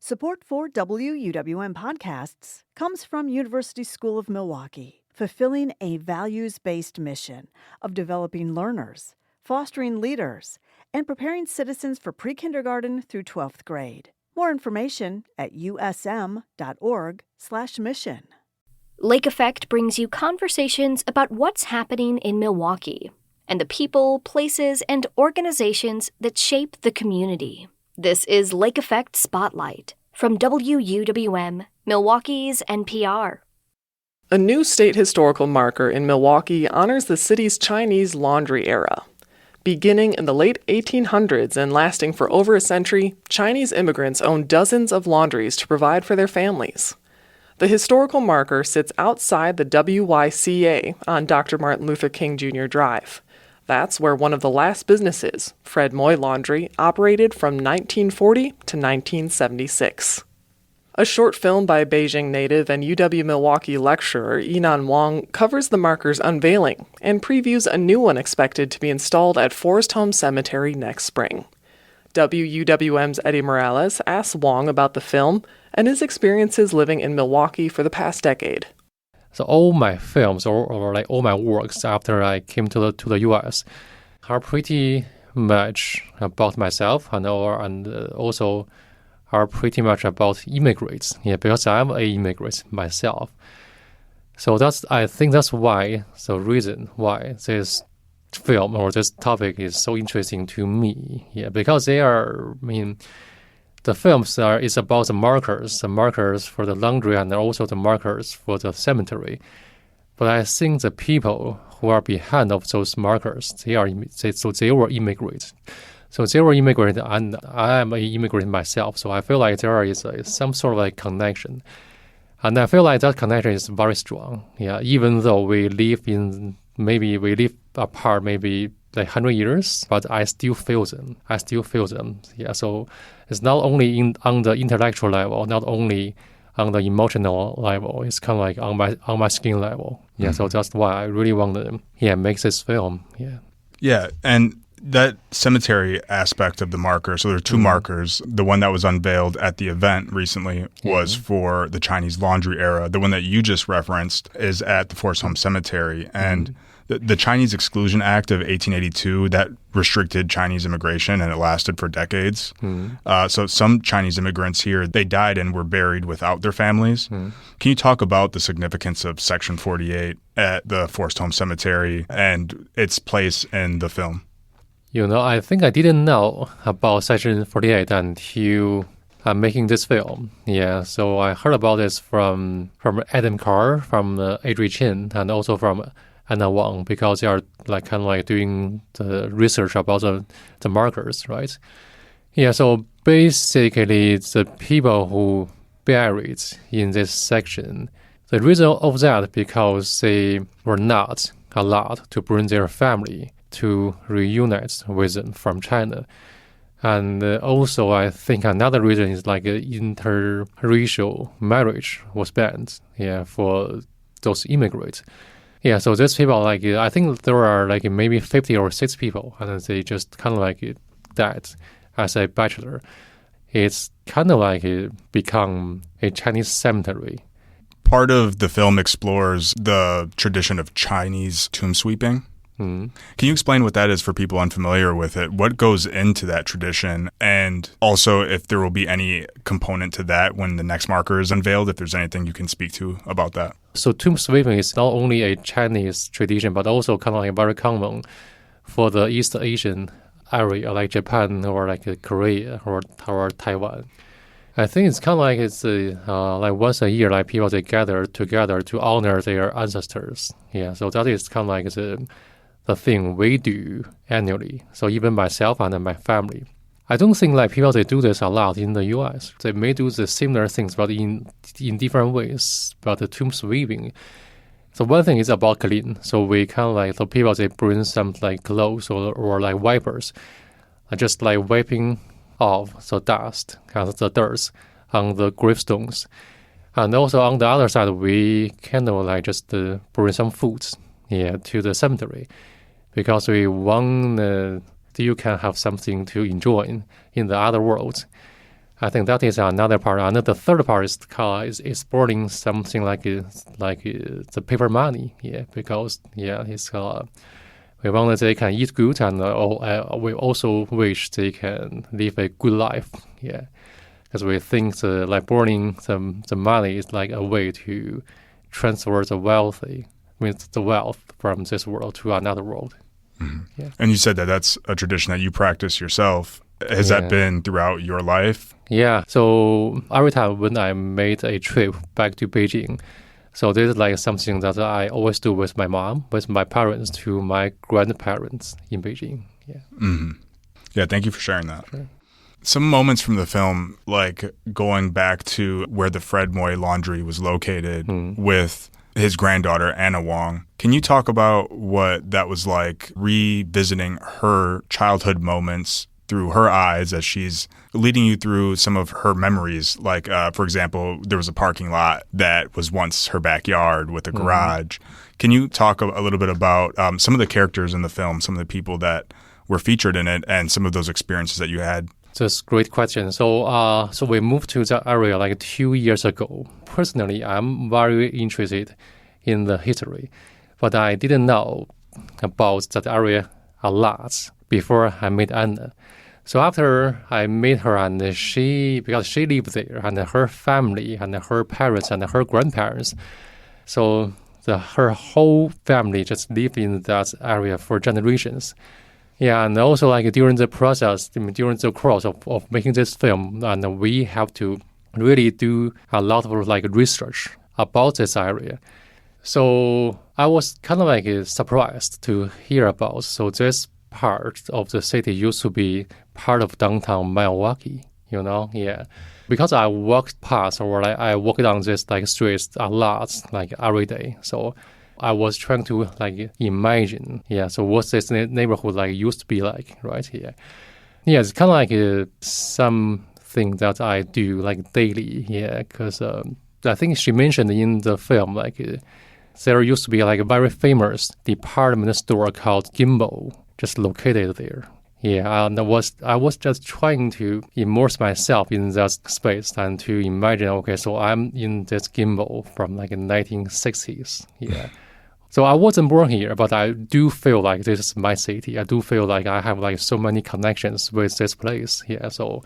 Support for WUWM podcasts comes from University School of Milwaukee, fulfilling a values-based mission of developing learners, fostering leaders, and preparing citizens for pre-kindergarten through 12th grade. More information at usm.org/mission. Lake Effect brings you conversations about what's happening in Milwaukee and the people, places, and organizations that shape the community. This is Lake Effect Spotlight from WUWM, Milwaukee's NPR. A new state historical marker in Milwaukee honors the city's Chinese laundry era. Beginning in the late 1800s and lasting for over a century, Chinese immigrants owned dozens of laundries to provide for their families. The historical marker sits outside the WYCA on Dr. Martin Luther King Jr. Drive. That's where one of the last businesses, Fred Moy Laundry, operated from 1940 to 1976. A short film by Beijing native and UW-Milwaukee lecturer Yinan Wang covers the marker's unveiling and previews a new one expected to be installed at Forest Home Cemetery next spring. WUWM's Eddie Morales asks Wang about the film and his experiences living in Milwaukee for the past decade. So all my films or like all my works after I came to the U.S. are pretty much about myself and also are pretty much about immigrants. Yeah, because I'm an immigrant myself. So I think that's why the reason why this film or this topic is so interesting to me. Yeah, because the films is about the markers for the laundry and also the markers for the cemetery. But I think the people who are behind of those markers, they were immigrants. So they were immigrants, and I am an immigrant myself. So I feel like there is some sort of connection, and I feel like that connection is very strong. Yeah, even though we live apart maybe like 100 years, but I still feel them. Yeah, so it's not only on the intellectual level, not only on the emotional level. It's kind of like on my skin level. Yeah, So that's why I really want to make this film. Yeah, and that cemetery aspect of the marker, so there are two markers. The one that was unveiled at the event recently was for the Chinese laundry era. The one that you just referenced is at the Forest Home Cemetery. And the Chinese Exclusion Act of 1882, that restricted Chinese immigration, and it lasted for decades. So some Chinese immigrants here, they died and were buried without their families. Can you talk about the significance of Section 48 at the Forest Home Cemetery and its place in the film? I think I didn't know about Section 48 until I'm making this film. Yeah, so I heard about this from Adam Carr, from Adri Chen, and also from Yinan Wang, because they are doing the research about the markers, right? Yeah, so basically the people who buried in this section, the reason of that because they were not allowed to bring their family to reunite with them from China. And also I think another reason is interracial marriage was banned for those immigrants. Yeah, so these people, I think there are maybe 50 or 60 people, and they just kind of died as a bachelor. It's kind of become a Chinese cemetery. Part of the film explores the tradition of Chinese tomb sweeping. Can you explain what that is for people unfamiliar with it? What goes into that tradition? And also if there will be any component to that when the next marker is unveiled, if there's anything you can speak to about that. So tomb sweeping is not only a Chinese tradition, but also kind of very common for the East Asian area, like Japan or Korea or Taiwan. I think it's kind of it's once a year, people they gather together to honor their ancestors. Yeah, so that is kind of the thing we do annually. So even myself and my family. I don't think people they do this a lot in the U.S. They may do the similar things, but in different ways. But the tomb sweeping, so one thing is about clean. So we kind of the people they bring some clothes or wipers, just wiping off the dust and the dirt on the gravestones. And also on the other side, we kind of just bring some foods to the cemetery, because we want you can have something to enjoy in the other world. I think that is another part. And the third part is exporting something like the paper money. Yeah, because it's we want that they can eat good, and we also wish they can live a good life. Yeah, because we think burning the money is like a way to transfer the wealth from this world to another world. Mm-hmm. Yeah. And you said that that's a tradition that you practice yourself. Has that been throughout your life? Yeah. So every time when I made a trip back to Beijing, so this is like something that I always do with my mom, with my parents, to my grandparents in Beijing. Yeah. Mm-hmm. Yeah. Thank you for sharing that. Sure. Some moments from the film, like going back to where the Fred Moy Laundry was located with his granddaughter, Yinan Wang. Can you talk about what that was like, revisiting her childhood moments through her eyes as she's leading you through some of her memories? Like, for example, there was a parking lot that was once her backyard with a garage. Can you talk a little bit about some of the characters in the film, some of the people that were featured in it, and some of those experiences that you had? That's a great question. So we moved to that area like 2 years ago. Personally, I'm very interested in the history, but I didn't know about that area a lot before I met Anna. So after I met her, and because she lived there, and her family, and her parents, and her grandparents, so her whole family just lived in that area for generations. Yeah, and also like during the process, during the course of making this film, and we have to really do a lot of like research about this area. So I was kind of like surprised to hear about. So this part of the city used to be part of downtown Milwaukee, yeah. Because I walked past, or I walked down this like streets a lot, like every day. So I was trying to like imagine, so what's this neighborhood like used to be like, right? Yeah, it's kind of like something that I do like daily, because I think she mentioned in the film like there used to be like a very famous department store called Gimbal, just located there. Yeah, and I was just trying to immerse myself in that space and to imagine, okay, so I'm in this Gimbal from like the 1960s. Yeah. So I wasn't born here, but I do feel like this is my city. I do feel like I have like so many connections with this place. Yeah, so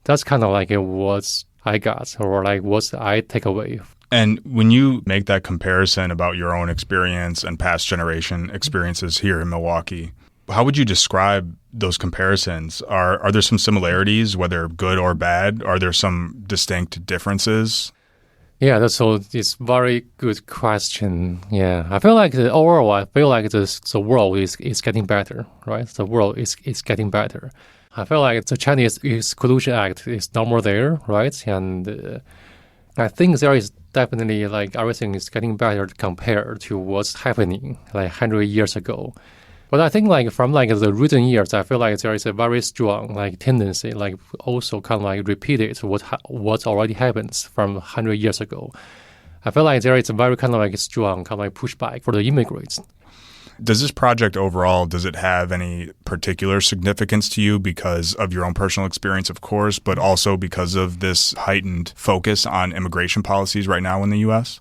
that's kind of like what I got, or like what I take away. And when you make that comparison about your own experience and past generation experiences here in Milwaukee, how would you describe those comparisons? Are there some similarities, whether good or bad? Are there some distinct differences? Yeah, it's a very good question. Yeah, I feel like overall, the world is getting better, right? The world is getting better. I feel like the Chinese Exclusion Act is no more there, right? And I think there is definitely like everything is getting better compared to what's happening like 100 years ago. But I think like from like the recent years, I feel like there is a very strong like tendency, like also kind of like repeated what already happens from 100 years ago. I feel like there is a very kind of like strong kind of like pushback for the immigrants. Does this project overall, does it have any particular significance to you because of your own personal experience, of course, but also because of this heightened focus on immigration policies right now in the U.S.?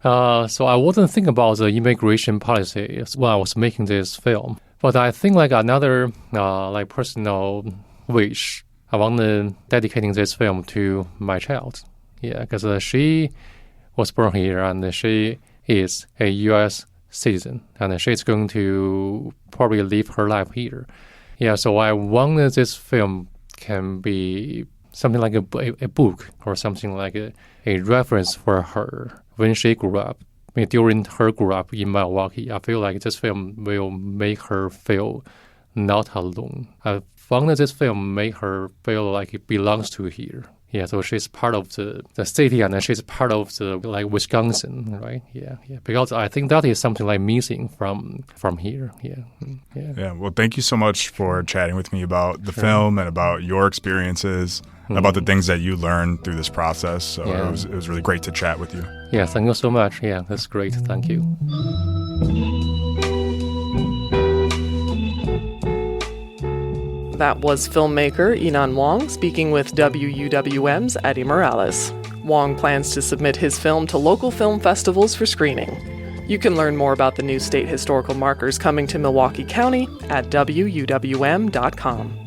So I wasn't thinking about the immigration policy when I was making this film. But I think like another like personal wish, I want to dedicating this film to my child. Yeah, because she was born here and she is a U.S. citizen and she's going to probably live her life here. Yeah, so I want this film can be something like a book or something like a reference for her when she grew up. I mean, during her grew up in Milwaukee, I feel like this film will make her feel not alone. I found that this film make her feel like it belongs to here. Yeah, so she's part of the city and she's part of the like Wisconsin, right? Yeah. Because I think that is something like missing from here. Yeah. Well, thank you so much for chatting with me about the film and about your experiences, about the things that you learned through this process. So it was really great to chat with you. Yeah, thank you so much. Yeah, that's great. Thank you. That was filmmaker Yinan Wang speaking with WUWM's Eddie Morales. Wang plans to submit his film to local film festivals for screening. You can learn more about the new state historical markers coming to Milwaukee County at WUWM.com.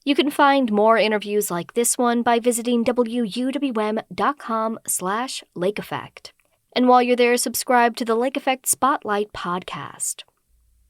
You can find more interviews like this one by visiting WUWM.com/Lake Effect. And while you're there, subscribe to the Lake Effect Spotlight podcast.